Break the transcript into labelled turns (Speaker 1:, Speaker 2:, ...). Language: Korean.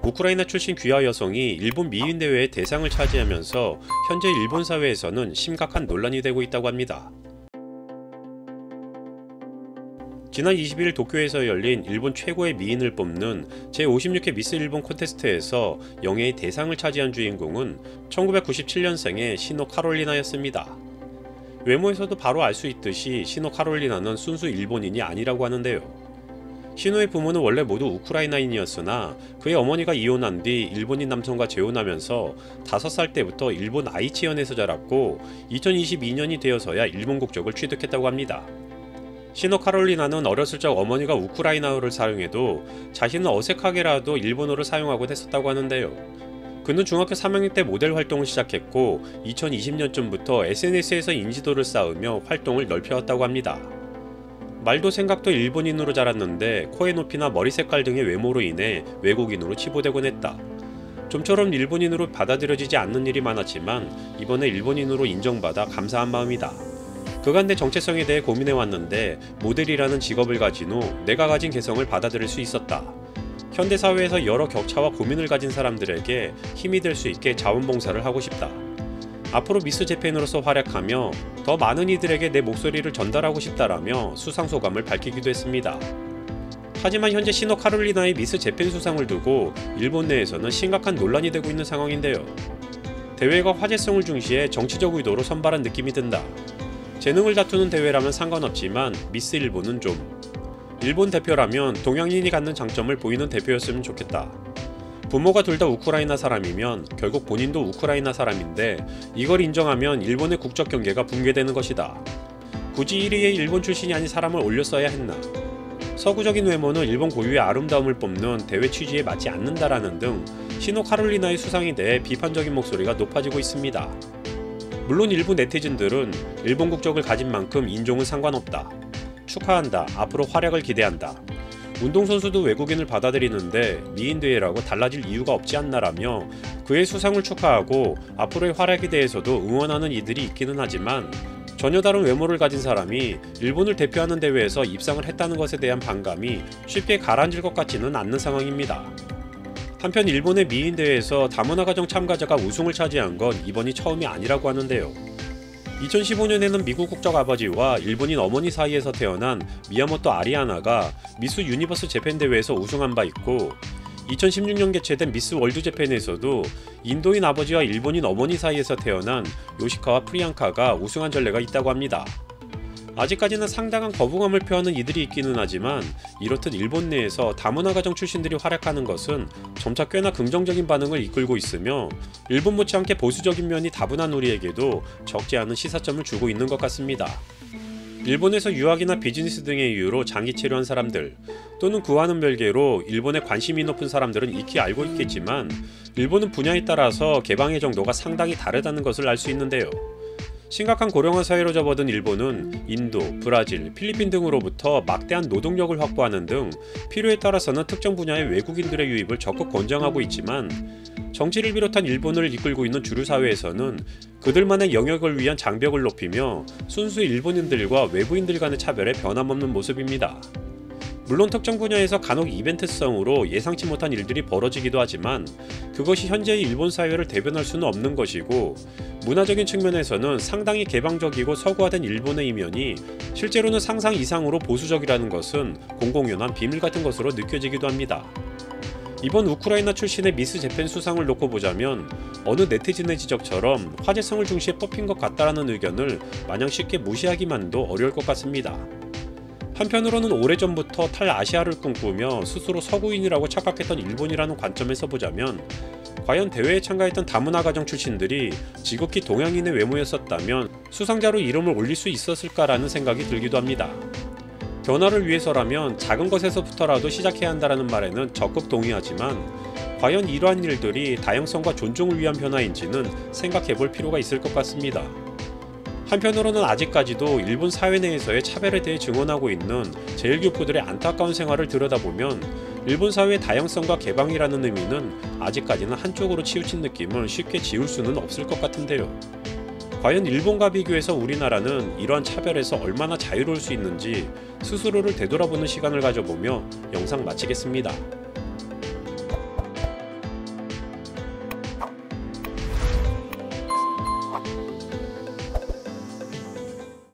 Speaker 1: 우크라이나 출신 귀화 여성이 일본 미인 대회의 대상을 차지하면서 현재 일본 사회에서는 심각한 논란이 되고 있다고 합니다. 지난 22일 도쿄에서 열린 일본 최고의 미인을 뽑는 제56회 미스 일본 콘테스트에서 영예의 대상을 차지한 주인공은 1997년생의 시노 카롤리나였습니다. 외모에서도 바로 알 수 있듯이 시노 카롤리나는 순수 일본인이 아니라고 하는데요. 시노의 부모는 원래 모두 우크라이나인이었으나 그의 어머니가 이혼한 뒤 일본인 남성과 재혼하면서 5살 때부터 일본 아이치현에서 자랐고 2022년이 되어서야 일본 국적을 취득했다고 합니다. 시노 카롤리나는 어렸을 적 어머니가 우크라이나어를 사용해도 자신은 어색하게라도 일본어를 사용하곤 했었다고 하는데요. 그는 중학교 3학년 때 모델 활동을 시작했고 2020년쯤부터 SNS에서 인지도를 쌓으며 활동을 넓혀왔다고 합니다. 말도 생각도 일본인으로 자랐는데 코의 높이나 머리 색깔 등의 외모로 인해 외국인으로 치부되곤 했다. 좀처럼 일본인으로 받아들여지지 않는 일이 많았지만 이번에 일본인으로 인정받아 감사한 마음이다. 그간 내 정체성에 대해 고민해왔는데 모델이라는 직업을 가진 후 내가 가진 개성을 받아들일 수 있었다. 현대사회에서 여러 격차와 고민을 가진 사람들에게 힘이 될 수 있게 자원봉사를 하고 싶다. 앞으로 미스 재팬으로서 활약하며 더 많은 이들에게 내 목소리를 전달하고 싶다라며 수상소감을 밝히기도 했습니다. 하지만 현재 시노 카롤리나의 미스 재팬 수상을 두고 일본 내에서는 심각한 논란이 되고 있는 상황인데요. 대회가 화제성을 중시해 정치적 의도로 선발한 느낌이 든다. 재능을 다투는 대회라면 상관없지만 미스 일본은 좀 일본 대표라면 동양인이 갖는 장점을 보이는 대표였으면 좋겠다. 부모가 둘 다 우크라이나 사람이면 결국 본인도 우크라이나 사람인데 이걸 인정하면 일본의 국적 경계가 붕괴되는 것이다. 굳이 1위에 일본 출신이 아닌 사람을 올렸어야 했나. 서구적인 외모는 일본 고유의 아름다움을 뽑는 대회 취지에 맞지 않는다라는 등 시노 카롤리나의 수상에 대해 비판적인 목소리가 높아지고 있습니다. 물론 일부 네티즌들은 일본 국적을 가진 만큼 인종은 상관없다. 축하한다. 앞으로 활약을 기대한다. 운동선수도 외국인을 받아들이는데 미인 대회라고 달라질 이유가 없지 않나라며 그의 수상을 축하하고 앞으로의 활약에 대해서도 응원하는 이들이 있기는 하지만 전혀 다른 외모를 가진 사람이 일본을 대표하는 대회에서 입상을 했다는 것에 대한 반감이 쉽게 가라앉을 것 같지는 않는 상황입니다. 한편 일본의 미인 대회에서 다문화 가정 참가자가 우승을 차지한 건 이번이 처음이 아니라고 하는데요. 2015년에는 미국 국적 아버지와 일본인 어머니 사이에서 태어난 미야모토 아리아나가 미스 유니버스 재팬 대회에서 우승한 바 있고 2016년 개최된 미스 월드 재팬에서도 인도인 아버지와 일본인 어머니 사이에서 태어난 요시카와 프리앙카가 우승한 전례가 있다고 합니다. 아직까지는 상당한 거부감을 표하는 이들이 있기는 하지만 이렇듯 일본 내에서 다문화 가정 출신들이 활약하는 것은 점차 꽤나 긍정적인 반응을 이끌고 있으며 일본 못지않게 보수적인 면이 다분한 우리에게도 적지 않은 시사점을 주고 있는 것 같습니다. 일본에서 유학이나 비즈니스 등의 이유로 장기 체류한 사람들 또는 그와는 별개로 일본에 관심이 높은 사람들은 익히 알고 있겠지만 일본은 분야에 따라서 개방의 정도가 상당히 다르다는 것을 알 수 있는데요. 심각한 고령화 사회로 접어든 일본은 인도, 브라질, 필리핀 등으로부터 막대한 노동력을 확보하는 등 필요에 따라서는 특정 분야의 외국인들의 유입을 적극 권장하고 있지만 정치를 비롯한 일본을 이끌고 있는 주류 사회에서는 그들만의 영역을 위한 장벽을 높이며 순수 일본인들과 외부인들 간의 차별에 변함없는 모습입니다. 물론 특정 분야에서 간혹 이벤트성으로 예상치 못한 일들이 벌어지기도 하지만 그것이 현재의 일본 사회를 대변할 수는 없는 것이고 문화적인 측면에서는 상당히 개방적이고 서구화된 일본의 이면이 실제로는 상상 이상으로 보수적이라는 것은 공공연한 비밀 같은 것으로 느껴지기도 합니다. 이번 우크라이나 출신의 미스 재팬 수상을 놓고 보자면 어느 네티즌의 지적처럼 화제성을 중시해 뽑힌 것 같다라는 의견을 마냥 쉽게 무시하기만도 어려울 것 같습니다. 한편으로는 오래전부터 탈아시아를 꿈꾸며 스스로 서구인이라고 착각했던 일본이라는 관점에서 보자면 과연 대회에 참가했던 다문화 가정 출신들이 지극히 동양인의 외모였었다면 수상자로 이름을 올릴 수 있었을까라는 생각이 들기도 합니다. 변화를 위해서라면 작은 것에서부터라도 시작해야 한다는 말에는 적극 동의하지만 과연 이러한 일들이 다양성과 존중을 위한 변화인지는 생각해볼 필요가 있을 것 같습니다. 한편으로는 아직까지도 일본 사회 내에서의 차별에 대해 증언하고 있는 제일교포들의 안타까운 생활을 들여다보면 일본 사회의 다양성과 개방이라는 의미는 아직까지는 한쪽으로 치우친 느낌을 쉽게 지울 수는 없을 것 같은데요. 과연 일본과 비교해서 우리나라는 이러한 차별에서 얼마나 자유로울 수 있는지 스스로를 되돌아보는 시간을 가져보며 영상 마치겠습니다.